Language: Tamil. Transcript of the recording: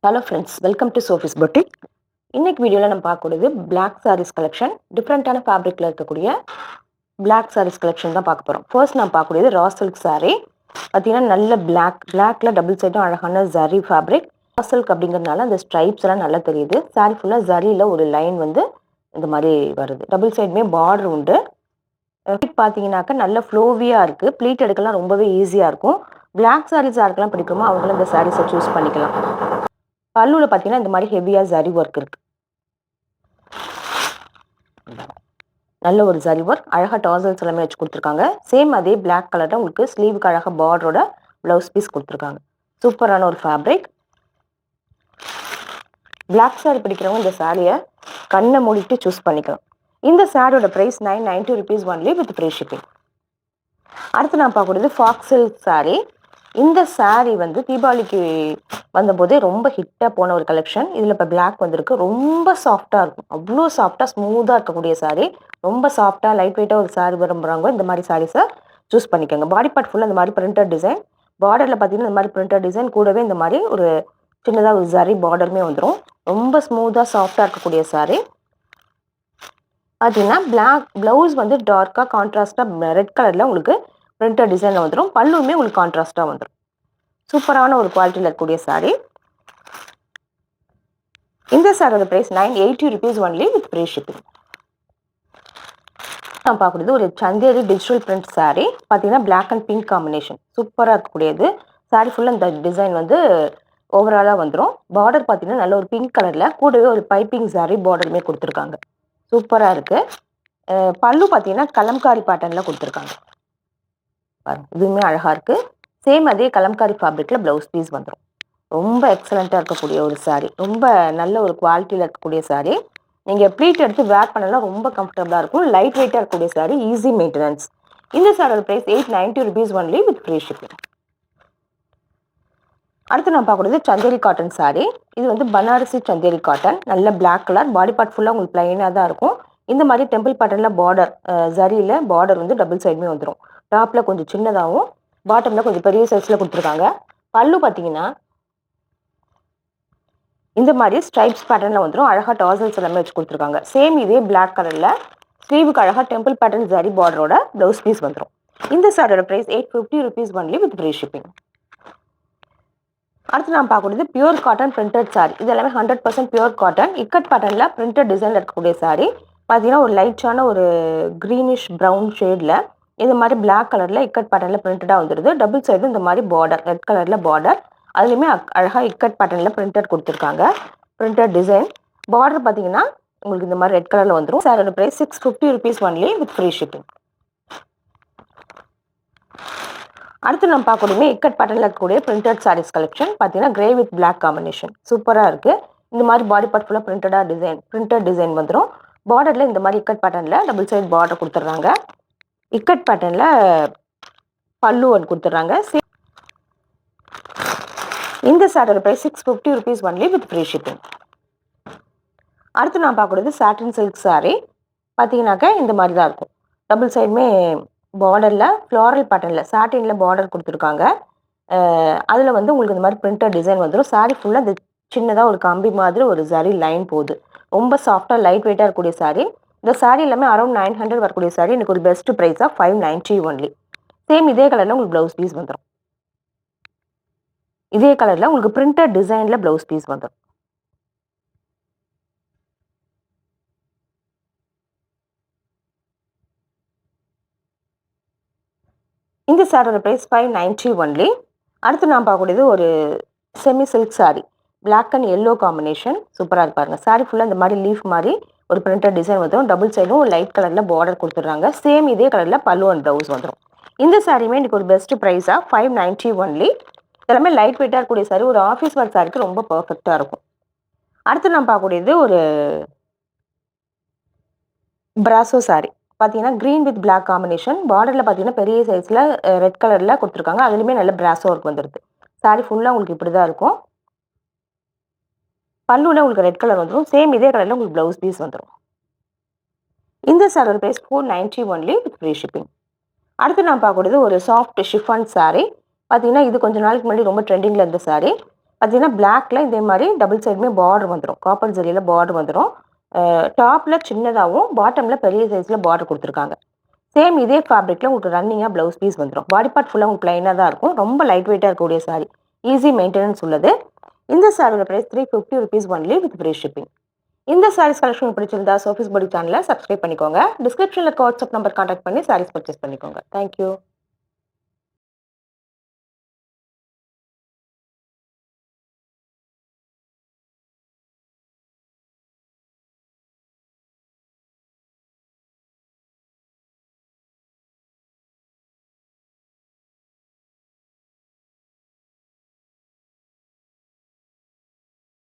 Hello friends, welcome to Sophie's boutique. இன்னைக்கு வீடியோவில் நம்ம பார்க்கக்கூடியது பிளாக் சாரீஸ் கலெக்ஷன். டிஃப்ரெண்ட்டான ஃபேப்ரிக்கில் இருக்கக்கூடிய பிளாக் சாரீஸ் கலெக்ஷன் தான் பார்க்க போகிறோம். ஃபர்ஸ்ட் நான் பார்க்கக்கூடியது ரா சில்க் சாரீ. பார்த்தீங்கன்னா நல்ல பிளாக்ல டபுள் சைடும் அழகான ஜரி ஃபேப்ரிக். ரா சில்க் அப்படிங்கிறதுனால அந்த ஸ்ட்ரைப்ஸ் எல்லாம் நல்லா தெரியுது. சாரீ ஃபுல்லாக ஜரியில் ஒரு லைன் வந்து இந்த மாதிரி வருது. டபுள் சைடுமே பார்டர் உண்டு. பார்த்தீங்கன்னாக்கா நல்ல ஃப்ளோவியாக இருக்குது. ப்ளீட் எடுக்கலாம் ரொம்பவே ஈஸியாக இருக்கும். பிளாக் சாரீஸ் யாருக்கெல்லாம் பிடிக்குமோ அவங்களும் இந்த சாரீஸை சூஸ் பண்ணிக்கலாம். பல்லுல பார்த்தீங்கன்னா இந்த மாதிரி ஹெவியாக ஜரி ஒர்க் இருக்கு. நல்ல ஒரு ஜரி ஒர்க், அழகாக டாசல்ஸ் எல்லாமே வச்சு கொடுத்துருக்காங்க. சேம் அதே பிளாக் கலரில் உங்களுக்கு ஸ்லீவுக்கு அழகாக பார்டரோட ப்ளவுஸ் பீஸ் கொடுத்துருக்காங்க. சூப்பரான ஒரு ஃபேப்ரிக். பிளாக் சாரி பிடிக்கிறவங்க இந்த சாரியை கண்ணை மூடிட்டு சூஸ் பண்ணிக்கலாம். இந்த சாரியோட price 990 rupees only with free shipping. அடுத்து நான் பார்க்கக்கூடியது ஃபாக்ஸ் சில்க் சாரீ. இந்த சாரீ வந்து தீபாவளிக்கு வந்தபோதே ரொம்ப ஹிட்டாக போன ஒரு கலெக்ஷன். இதில் இப்போ பிளாக் வந்திருக்கு. ரொம்ப சாஃப்டாக இருக்கும், அவ்வளோ சாஃப்டாக ஸ்மூத்தாக இருக்கக்கூடிய சாரீ. ரொம்ப சாஃப்டாக லைட் வெயிட்டாக ஒரு சாரீ விரும்புகிறாங்க இந்த மாதிரி சாரீஸை சூஸ் பண்ணிக்கோங்க. பாடி பார்ட் ஃபுல்லாக இந்த மாதிரி பிரிண்டட் டிசைன், பார்டரில் பார்த்தீங்கன்னா இந்த மாதிரி பிரிண்டட் டிசைன், கூடவே இந்த மாதிரி ஒரு சின்னதாக ஒரு ஜரி பார்டருமே வந்துடும். ரொம்ப ஸ்மூத்தாக சாஃப்டாக இருக்கக்கூடிய சாரீ. பார்த்தீங்கன்னா பிளாக் ப்ளவுஸ் வந்து டார்க்காக கான்ட்ராஸ்டாக ரெட் கலரில் உங்களுக்கு பிரிண்டட் டிசைனில் வந்துடும். பல்லுமே உங்களுக்கு கான்ட்ராஸ்டாக வந்துடும். சூப்பரான ஒரு குவாலிட்டியில் இருக்கக்கூடிய சாரீ. இந்த சாரியோட price 980 rupees only with free shipping. நான் பார்க்குறது ஒரு சந்தேரி டிஜிட்டல் பிரிண்ட் சாரீ. பார்த்தீங்கன்னா பிளாக் அண்ட் பிங்க் காம்பினேஷன் சூப்பராக இருக்கக்கூடியது. சாரீ ஃபுல்லாக இந்த டிசைன் வந்து ஓவராலாக வந்துடும். பார்டர் பார்த்தீங்கன்னா நல்ல ஒரு பிங்க் கலரில், கூடவே ஒரு பைப்பிங் சாரீ பார்டருமே கொடுத்துருக்காங்க. சூப்பராக இருக்குது. பல்லு பார்த்தீங்கன்னா கலம்காரி பேட்டர்னில் கொடுத்துருக்காங்க. இதுவுமே அழகாக இருக்குது. சேம் அதே கலம்காரி ஃபேப்ரிக்கில் ப்ளவுஸ் பீஸ் வந்துடும். ரொம்ப எக்ஸலண்ட்டாக இருக்கக்கூடிய ஒரு சாரீ. ரொம்ப நல்ல ஒரு குவாலிட்டியில் இருக்கக்கூடிய சாரீ. நீங்கள் ப்ளீட் எடுத்து வேர் பண்ணலாம், ரொம்ப கம்ஃபர்டபுளாக இருக்கும். லைட் வெயிட்டாக இருக்கக்கூடிய சாரீ, ஈஸி மெயின்டெனன்ஸ். இந்த சாரியோட price 890 rupees only with free shipping. அடுத்து நான் பார்க்கக்கூடியது சந்தேரி காட்டன் சாரீ. இது வந்து பனாரசி சந்தேரி காட்டன். நல்ல பிளாக் கலர், பாடி பார்ட் ஃபுல்லாக உங்களுக்கு பிளைனாக தான் இருக்கும். இந்த மாதிரி டெம்பிள் பேட்டர்னில் பார்டர், ஜரியில் பார்டர் வந்து டபுள் சைடுமே வந்துடும். டாப்பில் கொஞ்சம் சின்னதாகவும் பாட்டமில் கொஞ்சம் பெரிய சைஸில் கொடுத்துருக்காங்க. பல்லு பார்த்தீங்கன்னா இந்த மாதிரி ஸ்ட்ரைப்ஸ் பேட்டர்னில் வந்துடும். அழகாக டாசல்ஸ் எல்லாமே வச்சு கொடுத்துருக்காங்க. சேம் இதே பிளாக் கலரில் ஸ்லீவுக்கு அழகாக டெம்பிள் பேட்டர்ன் ஜரி பார்டரோட ப்ளவுஸ் பீஸ் வந்துடும். இந்த சாரியோட price 850 rupees only with free shipping. அடுத்து நான் பார்க்கக்கூடியது பியூர் காட்டன் பிரிண்டட் சாரீ. இது எல்லாமே 100% பியூர் காட்டன். இக்கட் பேட்டர்னில் பிரிண்டட் டிசைனில் இருக்கக்கூடிய சாரீ. பார்த்தீங்கன்னா ஒரு லைட்டான ஒரு க்ரீனிஷ் ப்ரௌன் ஷேடில் இந்த மாதிரி பிளாக் கலரில் இக்கட் பேட்டர்னில் பிரிண்டடாக வந்துடுது. டபுள் சைடு இந்த மாதிரி பார்டர், ரெட் கலரில் பார்டர், அதுலேயுமே அழகாக இக்கட் பேட்டர்னில் பிரிண்டட் கொடுத்துருக்காங்க. பிரிண்டட் டிசைன் பார்டர் பார்த்தீங்கன்னா உங்களுக்கு இந்த மாதிரி ரெட் கலரில் வந்துடும். சாரோட price 650 rupees only with free shipping. அடுத்து நம்ம பார்க்கக்கூடிய இக்கட் பேட்டர்னில் இருக்கக்கூடிய பிரிண்டட் சாரீஸ் கலெக்ஷன். பார்த்தீங்கன்னா கிரே வித் பிளாக் காம்பினேஷன் சூப்பராக இருக்குது. இந்த மாதிரி பாடி பார்ட் ஃபுல்லாக பிரிண்டட் டிசைன் வந்துடும். பார்டரில் இந்த மாதிரி இக்கட் பேட்டர்னில் டபுள் சைடு பார்டர் கொடுத்துட்றாங்க. இக்கட் பேட்டர்னில் பல்லு ஒன்று கொடுத்துட்றாங்க. இந்த சாரியோட price 650 rupees only with free shipping. அடுத்து நான் பார்க்கக்கூடியது சாட்டின் சில்க் சாரீ. பார்த்தீங்கன்னாக்கா இந்த மாதிரி தான் இருக்கும். டபுள் சைடுமே பார்டரில் ஃப்ளாரல் பேட்டர்னில் சாட்டினில் பார்டர் கொடுத்துருக்காங்க. அதில் வந்து உங்களுக்கு இந்த மாதிரி பிரிண்டட் டிசைன் வந்துடும். சாரீ ஃபுல்லாக இந்த சின்னதாக ஒரு கம்பி மாதிரி ஒரு ஜரி லைன் போகுது. ரொம்ப சாஃப்டாக லைட் வெயிட்டாக இருக்கக்கூடிய சாரீ. இந்த சாரீ எல்லாமே அரௌண்ட் 900 வரக்கூடிய சாரீ. எனக்கு ஒரு பெஸ்ட் ப்ரைஸாக 590 ஒன்லி. சேம் இதே கலரில் உங்களுக்கு ப்ளவுஸ் பீஸ் வந்துடும். இதே கலரில் உங்களுக்கு பிரிண்டட் டிசைனில் ப்ளவுஸ் பீஸ் வந்துடும். இந்த சாரியோட ப்ரைஸ் 590 ஒன்லி. அடுத்து நான் பார்க்கக்கூடியது ஒரு semi silk sari. Black and yellow combination சூப்பராக இருப்பாருங்க. சாரீ ஃபுல்லாக இந்த மாதிரி லீஃப் மாதிரி ஒரு பிரிண்டட் டிசைன் வந்துடும். டபுள் சைடும் ஒரு லைட் கலரில் பார்டர் கொடுத்துட்றாங்க. சேம் இதே கலரில் பல்லு அண்ட் ப்ளவுஸ் வந்துடும். இந்த சாரியுமே எனக்கு ஒரு பெஸ்ட் ப்ரைஸாக 590 ஒன்லி. எல்லாமே லைட் வெயிட்டாக இருக்கக்கூடிய சாரீ. ஒரு ஆஃபீஸ் ஒர்க் சாரிக்கு ரொம்ப பர்ஃபெக்டாக இருக்கும். அடுத்து நான் பார்க்கக்கூடியது ஒரு பிராசோ சாரீ. பார்த்தீங்கன்னா க்ரீன் வித் பிளாக் காம்பினேஷன். பார்டரில் பார்த்தீங்கன்னா பெரிய சைஸில் ரெட் கலரில் கொடுத்துருக்காங்க. அதுலேயுமே நல்ல பிராசோ ஒர்க் வந்துடுது. சாரீ ஃபுல்லாக உங்களுக்கு இப்படி தான் இருக்கும். பல்லுவில் உங்களுக்கு ரெட் கலர் வந்துடும். சேம் இதே கலரில் உங்களுக்கு ப்ளவுஸ் பீஸ் வந்துடும். இந்த சாரியோட price 490 only with free shipping. அடுத்து நான் பார்க்கக்கூடியது ஒரு சாஃப்ட் ஷிஃபான் சாரீ. பார்த்தீங்கன்னா இது கொஞ்சம் நாளைக்கு முன்னாடி ரொம்ப ட்ரெண்டிங்கில் இருந்த சாரீ. பார்த்தீங்கன்னா பிளாக்ல இதே மாதிரி டபுள் சைடுமே பார்டர் வந்துடும். காப்பர் ஜரியில் பார்டர் வந்துடும். டாப்பில் சின்னதாகவும் பாட்டமில் பெரிய சைஸில் பார்டர் கொடுத்துருக்காங்க. சேம் இதே ஃபேப்ரிக்கில் உங்களுக்கு ரன்னிங்காக ப்ளவுஸ் பீஸ் வந்துடும். பாடி பார்ட் ஃபுல்லாக உங்களுக்கு ப்ளைனாக தான் இருக்கும். ரொம்ப லைட் வெயிட்டாக இருக்கக்கூடிய சாரி. ஈஸி மெயின்டெனன்ஸ் உள்ளது. இந்த சாரியோட price 350 rupees only with free shipping. இந்த சாரீஸ் கலெக்ஷன் பிடிச்சிருந்தா சோஃபிஸ் பாடி சேனலை சப்ஸ்கிரைப் பண்ணிக்கோங்க. டிஸ்கிரிப்ஷனில் வாட்ஸ்அப் நம்பர் கான்டாக்ட் பண்ணி சாரீஸ் பர்ச்சேஸ் பண்ணிக்கோங்க. தேங்க்யூ.